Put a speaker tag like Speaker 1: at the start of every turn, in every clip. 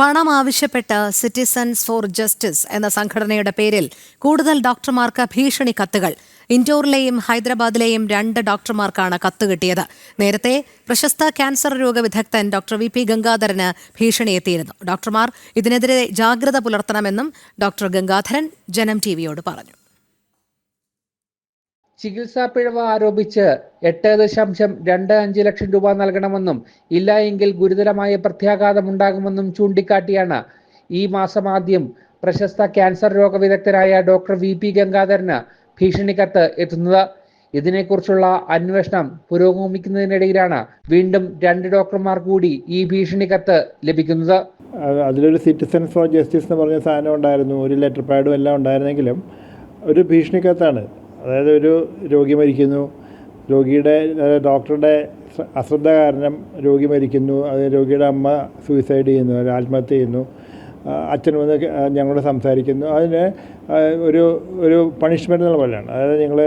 Speaker 1: പണം ആവശ്യപ്പെട്ട് citizens four justice എന്ന സംഘടനയുടെ പേരിൽ കൂടുതൽ ഡോക്ടർമാർക്ക് ഭീഷണി കത്തുകൾ. ഇൻഡോറിലെയും ഹൈദരാബാദിലെയും 2 ഡോക്ടർമാർക്കാണ് കത്ത് കിട്ടിയത്. നേരത്തെ പ്രശസ്ത ക്യാൻസർ രോഗവിദഗ്ധൻ ഡോക്ടർ വി.പി. ഗംഗാധരന് ഭീഷണി എത്തിയിരുന്നു. ഡോക്ടർമാർ ഇതിനെതിരെ ജാഗ്രത പുലർത്തണമെന്നും ഡോക്ടർ ഗംഗാധരൻ ജനം ടിവിയോട് പറഞ്ഞു.
Speaker 2: ചികിത്സാ പിഴവ് ആരോപിച്ച് 8.25 ലക്ഷം രൂപ നൽകണമെന്നും ഇല്ല എങ്കിൽ ഗുരുതരമായ പ്രത്യാഘാതമുണ്ടാകുമെന്നും ചൂണ്ടിക്കാട്ടിയാണ് ഈ മാസം ആദ്യം പ്രശസ്ത ക്യാൻസർ രോഗവിദഗ്ധനായ ഡോക്ടർ വി.പി. ഗംഗാധരന് ഭീഷണി കത്ത് എത്തുന്നത്. ഇതിനെക്കുറിച്ചുള്ള അന്വേഷണം പുരോഗമിക്കുന്നതിനിടയിലാണ് വീണ്ടും 2 ഡോക്ടർമാർ കൂടി ഈ ഭീഷണി കത്ത് ലഭിക്കുന്നത്.
Speaker 3: അതിലൊരു സിറ്റിസൺ ഫോർ ജസ്റ്റിസ് എന്ന് പറഞ്ഞ സാധനം ഉണ്ടായിരുന്നു, ഒരു ലെറ്റർ പാഡും എല്ലാം ഉണ്ടായിരുന്നെങ്കിലും ഒരു ഭീഷണി കത്താണ്. അതായത് ഒരു രോഗി മരിക്കുന്നു, ഡോക്ടറുടെ അശ്രദ്ധ കാരണം രോഗി മരിക്കുന്നു, അത് രോഗിയുടെ അമ്മ സൂയിസൈഡ് ചെയ്യുന്നു, ആത്മഹത്യ ചെയ്യുന്നു, അച്ഛൻ വന്ന് ഞങ്ങളോട് സംസാരിക്കുന്നു. അതിന് ഒരു പണിഷ്മെൻ്റ് എന്നുള്ള പോലെയാണ്. അതായത് നിങ്ങൾ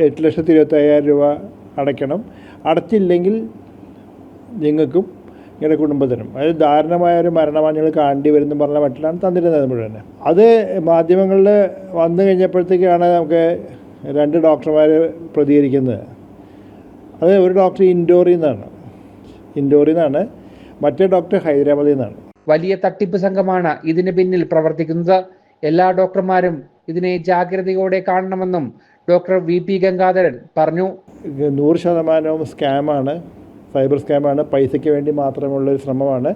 Speaker 3: 8,25,000 രൂപ അടയ്ക്കണം, അടച്ചില്ലെങ്കിൽ നിങ്ങൾക്കും നിങ്ങളുടെ കുടുംബത്തിനും അതായത് ദാരുണമായ ഒരു മരണമാണ് നിങ്ങൾ കാണേണ്ടി വരുന്നു പറഞ്ഞ മട്ടിലാണ് തന്നിരുന്നത് മുഴുവൻ. അത് മാധ്യമങ്ങളിൽ വന്നു കഴിഞ്ഞപ്പോഴത്തേക്കാണ് നമുക്ക് 2 ഡോക്ടർമാർ പ്രതികരിക്കുന്നത്. അത് ഒരു ഡോക്ടർ ഇൻഡോറിൽ നിന്നാണ്, മറ്റേ ഡോക്ടർ ഹൈദരാബാദിൽ നിന്നാണ്.
Speaker 2: വലിയ തട്ടിപ്പ് സംഘമാണ് ഇതിന് പിന്നിൽ പ്രവർത്തിക്കുന്നത്. എല്ലാ ഡോക്ടർമാരും ഇതിനെ ജാഗ്രതയോടെ കാണണമെന്നും ഡോക്ടർ വി.പി. ഗംഗാധരൻ പറഞ്ഞു.
Speaker 3: 100% സ്കാമാണ്, സൈബർ സ്കാമാണ്, പൈസയ്ക്ക് വേണ്ടി മാത്രമുള്ളൊരു ശ്രമമാണ്.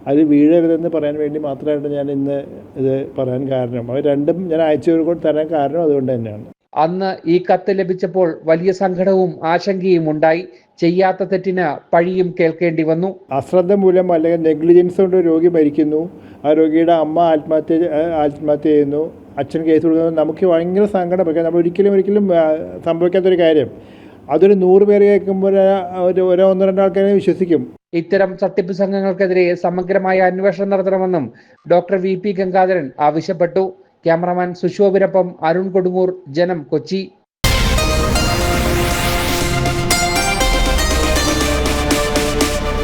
Speaker 3: അത് വീഴരുതെന്ന് പറയാൻ വേണ്ടി മാത്രമായിട്ട് ഞാൻ ഇന്ന് ഇത് പറയാൻ കാരണം. അത് രണ്ടും ഞാൻ അയച്ചു തരാൻ കാരണം അതുകൊണ്ട് തന്നെയാണ്.
Speaker 2: അന്ന് ഈ കത്ത് ലഭിച്ചപ്പോൾ വലിയ സങ്കടവും ആശങ്കയും ഉണ്ടായി. ചെയ്യാത്ത തെറ്റിന് പഴിയും കേൾക്കേണ്ടി വന്നു.
Speaker 3: അശ്രദ്ധ മൂലം അല്ലെങ്കിൽ നെഗ്ലിജൻസ് കൊണ്ട് രോഗി മരിക്കുന്നു, ആ രോഗിയുടെ അമ്മ ആത്മഹത്യ ചെയ്യുന്നു, അച്ഛൻ കേസ് കൊടുക്കുന്നു. നമുക്ക് ഭയങ്കര സങ്കടം. പക്ഷേ നമ്മൾ ഒരിക്കലും സംഭവിക്കാത്തൊരു കാര്യം. അതൊരു 100 പേര് കേൾക്കുമ്പോൾ 1-2 ആൾക്കാരെ വിശ്വസിക്കും.
Speaker 2: ഇത്തരം തട്ടിപ്പ് സംഘങ്ങൾക്കെതിരെ സമഗ്രമായ അന്വേഷണം നടത്തണമെന്നും ഡോക്ടർ വി.പി. ഗംഗാധരൻ ആവശ്യപ്പെട്ടു. ക്യാമറമാൻ സുശോഭിനൊപ്പം അരുൺ കൊടുങ്ങൂർ, ജനം, കൊച്ചി.